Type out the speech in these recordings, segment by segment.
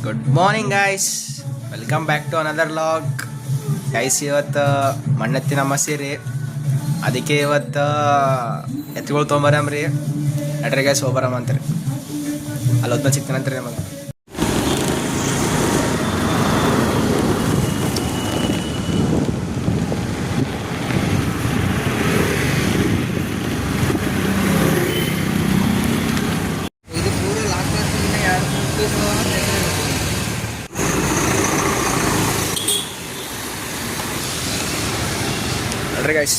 Good morning guys, welcome back to another log. Guys, ಇವತ್ತು ಮಣ್ಣೆತ್ತಿನ ಅಮಾಸೆ ರೀ, ಅದಕ್ಕೆ ಇವತ್ತು ಎತ್ತುಗಳು ತೊಗೊಂಬರಮ್ರಿ. ನಡ್ರಿ ಗೈಸ್, ಹೋಗ್ಬರಮ್ಮ ಅಂತೀರಿ. ಅಲ್ಲಿ ಹೊತ್ತು ಸಿಗ್ತಾನಂತ್ರಿ ನಮಗೆ. Alright guys,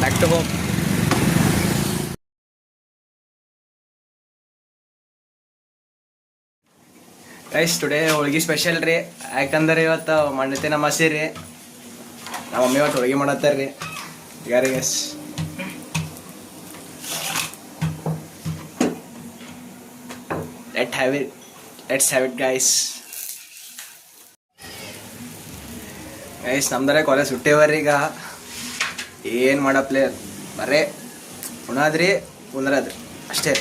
back to home. Guys, today holige special ರೀ. ಯಾಕಂದ್ರೆ ಇವತ್ತು ಮಣ್ಣೆತ್ತಿನ ಅಮಾಸೆ ರೀ. ನಮ್ಮ ಮಮ್ಮಿ ಇವತ್ತು ಹೋಳಿಗೆ ಮಾಡತ್ತಾರ ರೀ. ಈಗ ರೀ guys, let's have it guys. Guys, ನಮ್ದರೆ ಕಾಲೇಜ್ ಸುಟ್ಟೇವರಿ. ಈಗ ಏನು ಮಾಡಪ್ಲೆ, ಬರೇ ಉಣಾದ್ರಿ ಕುಂದ್ರದ್ರಿ ಅಷ್ಟೇ.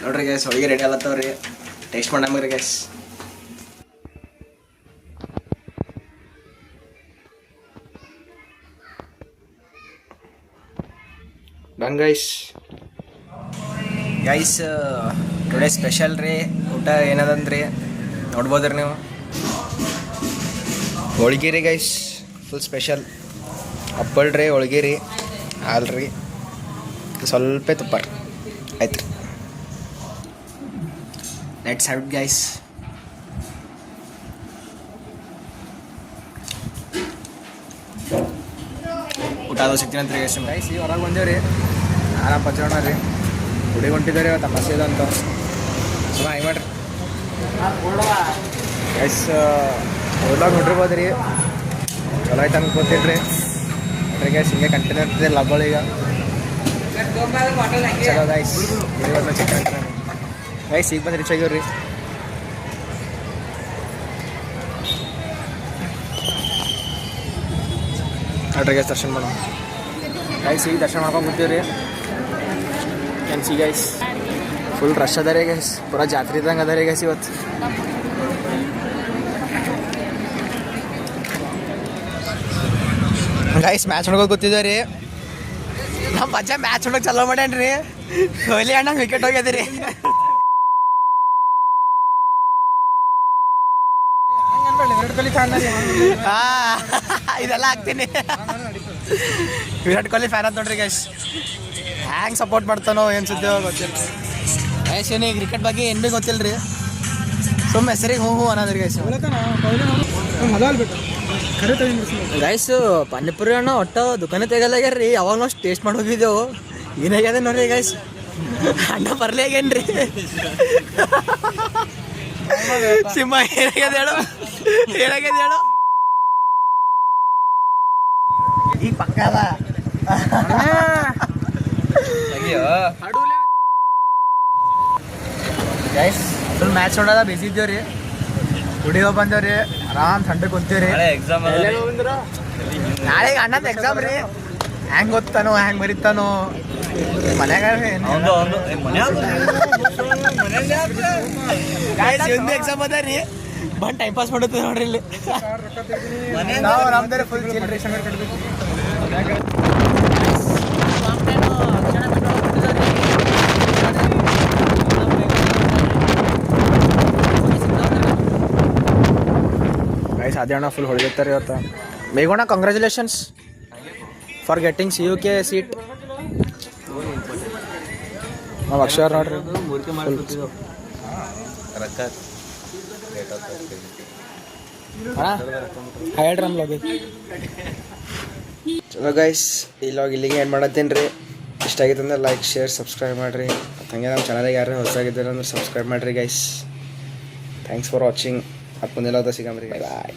ನೋಡ್ರಿ ಗೈಸ್, ಹೋಳಿಗೆ ರೆಡಿ ಆಗತ್ತವ್ರಿ. ಟೇಸ್ಟ್ ಮಾಡಮ್ರಿ guys. Done guys. Guys, today special ರೀ. ಊಟ ಏನದಂದ್ರಿ ನೋಡ್ಬೋದ್ರಿ ನೀವು. ಹೋಳಿಗೆ ರೀ ಗೈಸ್, ಫುಲ್ ಸ್ಪೆಷಲ್. ಹಪ್ಪಳ ರೀ, ಹೋಳಿಗೆ ರೀ, ಹಾಲು ರೀ, ಸ್ವಲ್ಪ ತುಪ್ಪ ರೀ, ಆಯ್ತು ರೀ. Let's have it guys. ಊಟ ಅದು ಸಿಗ್ತೀನಂತ್ರಿ ಗೈಸ್. ಗೈಸ್, ಈ ಹೊರಗೆ ಬಂದೇವು ರೀ. ಆರಾಮ ಪಚ್ಚೋಣ ರೀ. ಹುಡುಗಿ ಹೊಂಟಿದ್ದಾರೆ ಇವತ್ತು ಅಮಾಸೆ ಇದೆ ಅಂತ. ಸುಮ್ಮ ಹೆಂಗೆ ಮಾಡ್ರಿ ಗೈಸ್. ಊಟದಾಗ ನೋಡಿರ್ಬೋದು ರೀ, ಚಲೋ ಆಯ್ತು ಅನ್ಕೋತೀನಿ ರೀ. ನೋಡ್ರಿ ಗೈಸ್, ಹಿಂಗೆ ಕಂಟಿನ್ಯೂ ಇರ್ತದೆ ಲಬ್ಬಳು. ಈಗ ಚಲೋ ಗೈಸ್, ಇವತ್ತು ಚಿಕನ್ ಗೈಸ್. ಈಗ ಬಂದು ರೀಚ್ ಆಗ್ಯವ್ರಿ. ನೋಡ್ರಿ ಗೈಸ್, ದರ್ಶನ ಮಾಡೋಣ ಗೈಸ್. ಈಗ ದರ್ಶನ ಮಾಡ್ಕೊಂಡು ಕೂತೀವಿ ರೀ. Can see guys, full rush ಅದ ರೀ ಗೈಸ್. ಪೂರಾ ಜಾತ್ರೆ ಇದ್ದಂಗೆ ಅದ ರೀ ಗೈಸ್ ಇವತ್ತು. ಗೈಸ್, ಮ್ಯಾಚ್ ನೋಡ್ಕೊಂಡು ಕೂತಿದ್ದೇವೆ ರೀ. ನಮ್ಮ ಅಜ್ಜ ಮ್ಯಾಚ್ ನೋಡೋಕೆ ಚಲೋ ಮಾಡ್ಯಾನ್ರಿ. ಕೊಹ್ಲಿ ಅಣ್ಣ ವಿಕೆಟ್ ಹೋಗ್ಯದ ರೀ. ಇದೆಲ್ಲ ಹಾಕ್ತೀನಿ. ವಿರಾಟ್ ಕೊಹ್ಲಿ ಫ್ಯಾನ್ ಅಂತ ನೋಡ್ರಿ ಗೈಸ್. ಹ್ಯಾಂಗೆ ಸಪೋರ್ಟ್ ಮಾಡ್ತಾನೋ ಏನು ಸುದ್ದಿ ಗೊತ್ತಿಲ್ಲ ಗೈಸ್. ಏನು ಈಗ ಕ್ರಿಕೆಟ್ ಬಗ್ಗೆ ಏನು ಭೀ ಗೊತ್ತಿಲ್ಲ ರೀ. ಸುಮ್ಮ ಹೆಸರಿಗೆ ಹ್ಞೂ ಅನ್ನೋದ್ರಿ ಗೈಸ್. ಗೈಸ್, ಪಾನಿಪುರಿ ಅಣ್ಣ ಒಟ್ಟು ದುಕಾನೆ ತೆಗಲಾಗ್ಯಾರ ರೀ. ಯಾವಾಗ ನಾವು ಟೇಸ್ಟ್ ಮಾಡಿ ಹೋಗಿದ್ದೆವು. ಏನಾಗ್ಯದ ನೋಡ್ರಿ ಗೈಸ್, ಅಣ್ಣ ಬರಲೇ ಆಗ್ಯಾನ್ರಿ. ಸಿಂಹ ಏನಾಗ್ಯದ ಹೇಳು, ಏನಾಗ್ಯದ ಹೇಳು. ಈ ಪಕ್ಕದ ಗೈಸ್, ಫುಲ್ ಮ್ಯಾಚ್ ನೋಡೋದ ಬಿಸಿ ಇದ್ದೇವೆ ರೀ. ಹುಡುಗ ಬಂದೇವ್ರಿ, ಆರಾಮ್ ಥಂಡ ಕುಂತೀವ್ರಿ. ನಾಳೆಗೆ ಅಣ್ಣದ ಎಕ್ಸಾಮ್ ರೀ. ಹೆಂಗೆ ಓದ್ತಾನೋ ಹೆಂಗೆ ಬರೀತಾನೋ ಮನ್ಯಾಗ. ಎಕ್ಸಾಮ್ ಅದ ರೀ, ಬಂದು ಟೈಮ್ ಪಾಸ್ ಮಾಡುತ್ತೆ ನೋಡ್ರಿ ಇಲ್ಲಿ. ನಾವು ನಮ್ದರೆ ಫುಲ್ ಗೈಸ್. ಅದೇ ಅಣ್ಣ ಫುಲ್ ಹೊಳಿತಾರೆ ಇವತ್ತು. ಮೇಘೋಣ, congratulations for getting CUK seat. ನಾವು ಅಕ್ಷರ ನೋಡ್ರಿ. ಹೇಳ್ರಿ ಲಾಗಿ. ಚಲೋ ಗೈಸ್, ಈ ಲಾಗ್ ಇಲ್ಲಿಗೆ ಏನು ಮಾಡತ್ತೇನು ರೀ. ಇಷ್ಟ ಆಗಿತ್ತು ಅಂದ್ರೆ ಲೈಕ್, ಶೇರ್, ಸಬ್ಸ್ಕ್ರೈಬ್ ಮಾಡಿರಿ. ಹಂಗೆ ನಮ್ಮ ಚಾನಲ್ಗೆ ಯಾರು ಹೊಸಾಗಿದ್ದಾರೆ ಅಂದ್ರೆ ಸಬ್ಸ್ಕ್ರೈಬ್ ಮಾಡಿರಿ ಗೈಸ್. Thanks for watching. ಮುಂದೆ ಸಿಗಮ್ರಿ. ಬಾಯ್.